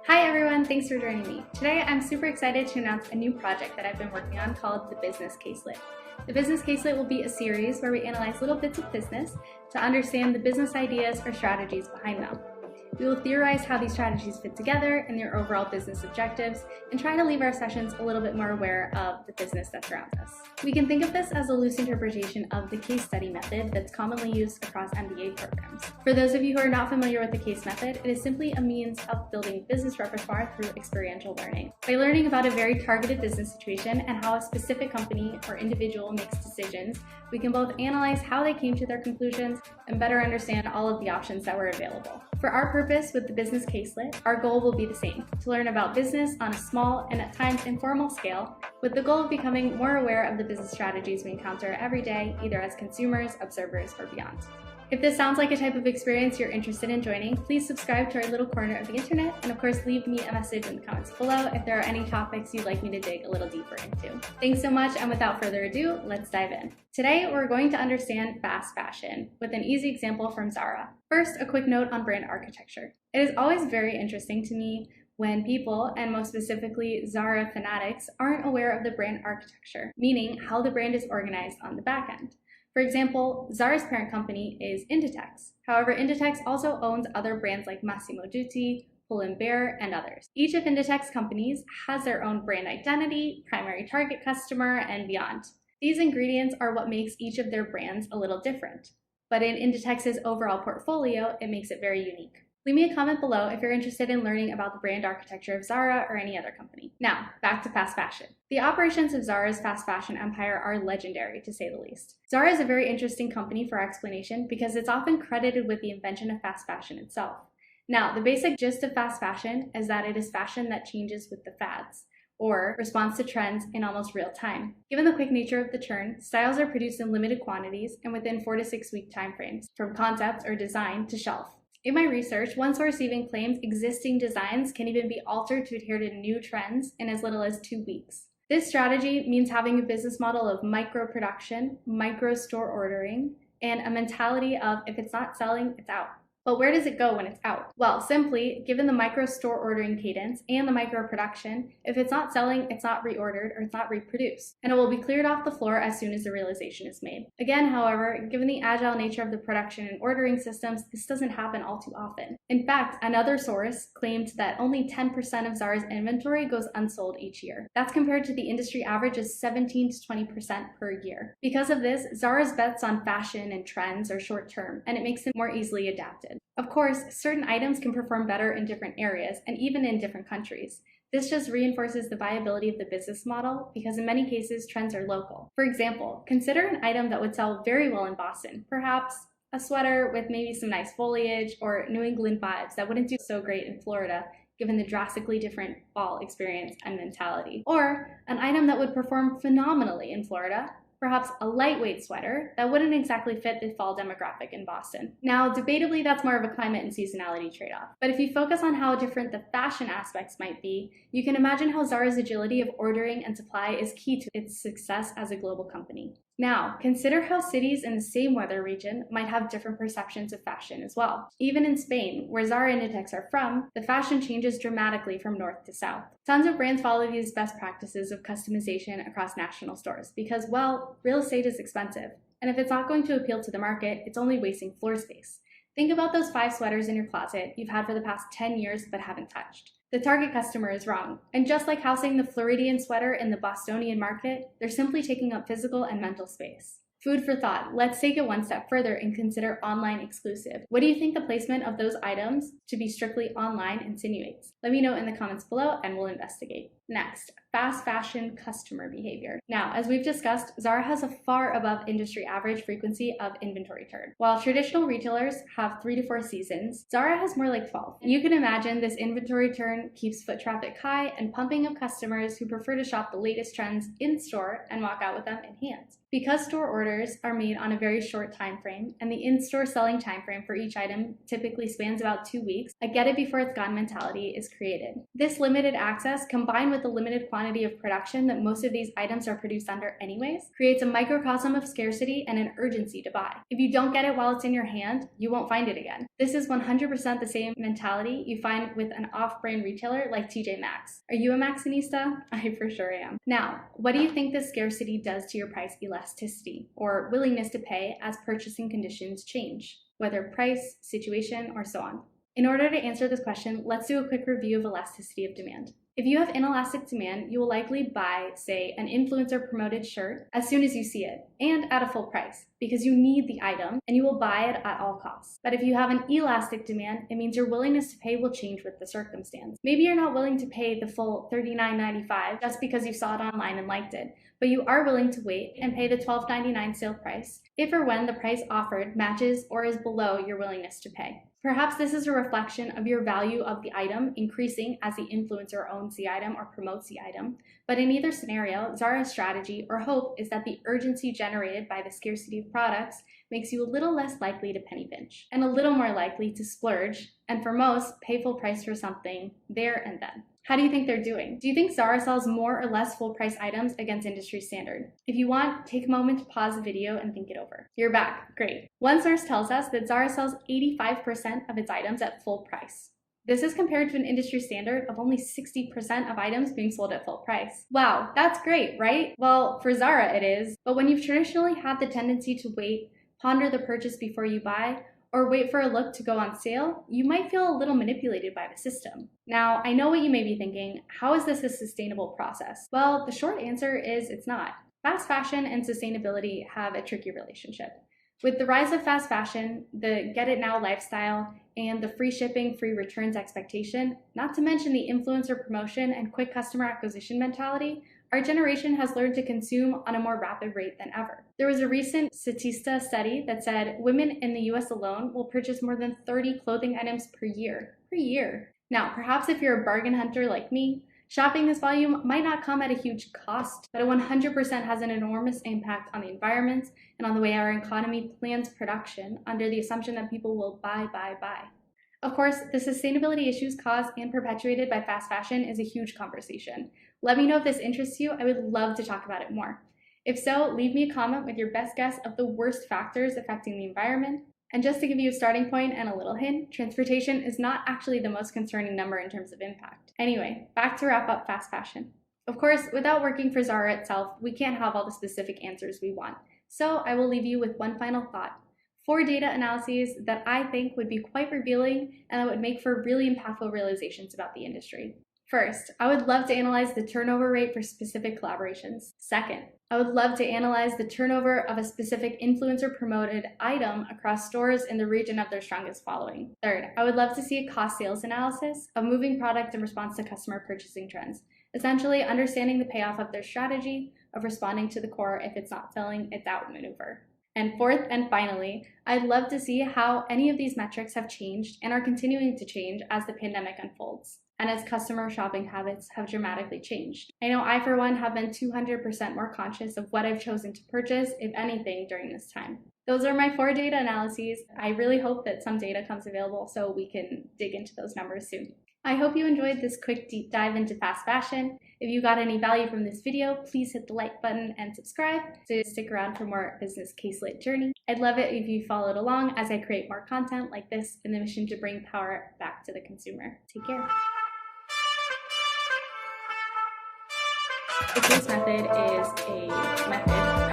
Hi everyone, thanks for joining me. Today I'm super excited to announce a new project that I've been working on called the Business Caselette. The Business Caselette will be a series where we analyze little bits of business to understand the business ideas or strategies behind them. We will theorize how these strategies fit together and their overall business objectives, and try to leave our sessions a little bit more aware of the business that surrounds us. We can think of this as a loose interpretation of the case study method that's commonly used across MBA programs. For those of you who are not familiar with the case method, it is simply a means of building business repertoire through experiential learning. By learning about a very targeted business situation and how a specific company or individual makes decisions, we can both analyze how they came to their conclusions and better understand all of the options that were available. For our purpose with the Business Caselette, our goal will be the same: to learn about business on a small and at times informal scale, with the goal of becoming more aware of the business strategies we encounter every day, either as consumers, observers, or beyond. If this sounds like a type of experience you're interested in joining, please subscribe to our little corner of the internet, and of course leave me a message in the comments below if there are any topics you'd like me to dig a little deeper into. Thanks so much, and without further ado, let's dive in. Today we're going to understand fast fashion with an easy example from ZARA. First, a quick note on brand architecture. It is always very interesting to me when people, and most specifically ZARA fanatics, aren't aware of the brand architecture, meaning how the brand is organized on the back end. For example, ZARA's parent company is Inditex. However, Inditex also owns other brands like Massimo Dutti, Pull & Bear, and others. Each of Inditex companies has their own brand identity, primary target customer, and beyond. These ingredients are what makes each of their brands a little different. But in Inditex's overall portfolio, it makes it very unique. Leave me a comment below if you're interested in learning about the brand architecture of ZARA or any other company. Now, back to fast fashion. The operations of ZARA's fast fashion empire are legendary, to say the least. ZARA is a very interesting company for our explanation because it's often credited with the invention of fast fashion itself. Now, the basic gist of fast fashion is that it is fashion that changes with the fads, or responds to trends in almost real time. Given the quick nature of the turn, styles are produced in limited quantities and within 4 to 6 week timeframes, from concept or design to shelf. In my research, one source even claims existing designs can even be altered to adhere to new trends in as little as 2 weeks. This strategy means having a business model of micro-production, micro-store ordering, and a mentality of if it's not selling, it's out. But where does it go when it's out? Well, simply, given the micro-store ordering cadence and the micro-production, if it's not selling, it's not reordered or it's not reproduced, and it will be cleared off the floor as soon as the realization is made. Again, however, given the agile nature of the production and ordering systems, this doesn't happen all too often. In fact, another source claimed that only 10% of ZARA's inventory goes unsold each year. That's compared to the industry average of 17 to 20% per year. Because of this, ZARA's bets on fashion and trends are short-term, and it makes them more easily adapted. Of course, certain items can perform better in different areas and even in different countries. This just reinforces the viability of the business model because in many cases, trends are local. For example, consider an item that would sell very well in Boston, perhaps a sweater with maybe some nice foliage or New England vibes that wouldn't do so great in Florida, given the drastically different fall experience and mentality. Or an item that would perform phenomenally in Florida, perhaps a lightweight sweater that wouldn't exactly fit the fall demographic in Boston. Now, debatably, that's more of a climate and seasonality trade-off. But if you focus on how different the fashion aspects might be, you can imagine how ZARA's agility of ordering and supply is key to its success as a global company. Now, consider how cities in the same weather region might have different perceptions of fashion as well. Even in Spain, where ZARA and Inditex are from, the fashion changes dramatically from north to south. Tons of brands follow these best practices of customization across national stores because, well, real estate is expensive. And if it's not going to appeal to the market, it's only wasting floor space. Think about those 5 sweaters in your closet you've had for the past 10 years but haven't touched. The target customer is wrong, and just like housing the Floridian sweater in the Bostonian market, they're simply taking up physical and mental space. Food for thought. Let's take it one step further and consider online exclusive. What do you think the placement of those items to be strictly online insinuates? Let me know in the comments below and we'll investigate. Next, fast fashion customer behavior. Now, as we've discussed, ZARA has a far above industry average frequency of inventory turn. While traditional retailers have 3 to 4 seasons, ZARA has more like 12. You can imagine this inventory turn keeps foot traffic high and pumping of customers who prefer to shop the latest trends in store and walk out with them in hand. Because store orders are made on a very short time frame, and the in-store selling time frame for each item typically spans about 2 weeks, a get it before it's gone mentality is created. This limited access, combined with with the limited quantity of production that most of these items are produced under anyways, creates a microcosm of scarcity and an urgency to buy. If you don't get it while it's in your hand, you won't find it again. This is 100% the same mentality you find with an off-brand retailer like TJ Maxx. Are you a Maxxinista? I for sure am. Now, what do you think this scarcity does to your price elasticity, or willingness to pay as purchasing conditions change, whether price, situation, or so on? In order to answer this question, let's do a quick review of elasticity of demand. If you have inelastic demand, you will likely buy, say, an influencer promoted shirt as soon as you see it, and at a full price, because you need the item and you will buy it at all costs. But if you have an elastic demand, it means your willingness to pay will change with the circumstance. Maybe you're not willing to pay the full $39.95 just because you saw it online and liked it, but you are willing to wait and pay the $12.99 sale price if or when the price offered matches or is below your willingness to pay. Perhaps this is a reflection of your value of the item increasing as the influencer owns the item or promotes the item, but in either scenario, ZARA's strategy or hope is that the urgency generated by the scarcity of products makes you a little less likely to penny pinch, and a little more likely to splurge, and for most, pay full price for something there and then. How do you think they're doing? Do you think ZARA sells more or less full price items against industry standard? If you want, take a moment to pause the video and think it over. You're back, great. One source tells us that ZARA sells 85% of its items at full price. This is compared to an industry standard of only 60% of items being sold at full price. Wow, that's great, right? Well, for ZARA it is, but when you've traditionally had the tendency to wait, ponder the purchase before you buy, or wait for a look to go on sale, you might feel a little manipulated by the system. Now, I know what you may be thinking, how is this a sustainable process? Well, the short answer is it's not. Fast fashion and sustainability have a tricky relationship. With the rise of fast fashion, the get it now lifestyle, and the free shipping, free returns expectation, not to mention the influencer promotion and quick customer acquisition mentality, our generation has learned to consume on a more rapid rate than ever. There was a recent Statista study that said women in the US alone will purchase more than 30 clothing items per year. Now, perhaps if you're a bargain hunter like me, shopping this volume might not come at a huge cost, but it 100% has an enormous impact on the environment and on the way our economy plans production under the assumption that people will buy. Of course, the sustainability issues caused and perpetuated by fast fashion is a huge conversation. Let me know if this interests you. I would love to talk about it more. If so, leave me a comment with your best guess of the worst factors affecting the environment. And just to give you a starting point and a little hint, transportation is not actually the most concerning number in terms of impact. Anyway, back to wrap up fast fashion. Of course, without working for ZARA itself, we can't have all the specific answers we want. So I will leave you with one final thought. 4 data analyses that I think would be quite revealing and that would make for really impactful realizations about the industry. First, I would love to analyze the turnover rate for specific collaborations. Second, I would love to analyze the turnover of a specific influencer-promoted item across stores in the region of their strongest following. Third, I would love to see a cost sales analysis of moving product in response to customer purchasing trends, essentially understanding the payoff of their strategy of responding to the core if it's not selling, it's out maneuver. And fourth and finally, I'd love to see how any of these metrics have changed and are continuing to change as the pandemic unfolds, and as customer shopping habits have dramatically changed. I know I, for one, have been 200% more conscious of what I've chosen to purchase, if anything, during this time. Those are my 4 data analyses. I really hope that some data comes available so we can dig into those numbers soon. I hope you enjoyed this quick deep dive into fast fashion. If you got any value from this video, please hit the like button and subscribe to stick around for more Business Caselette journey. I'd love it if you followed along as I create more content like this in the mission to bring power back to the consumer. Take care. The case method is a method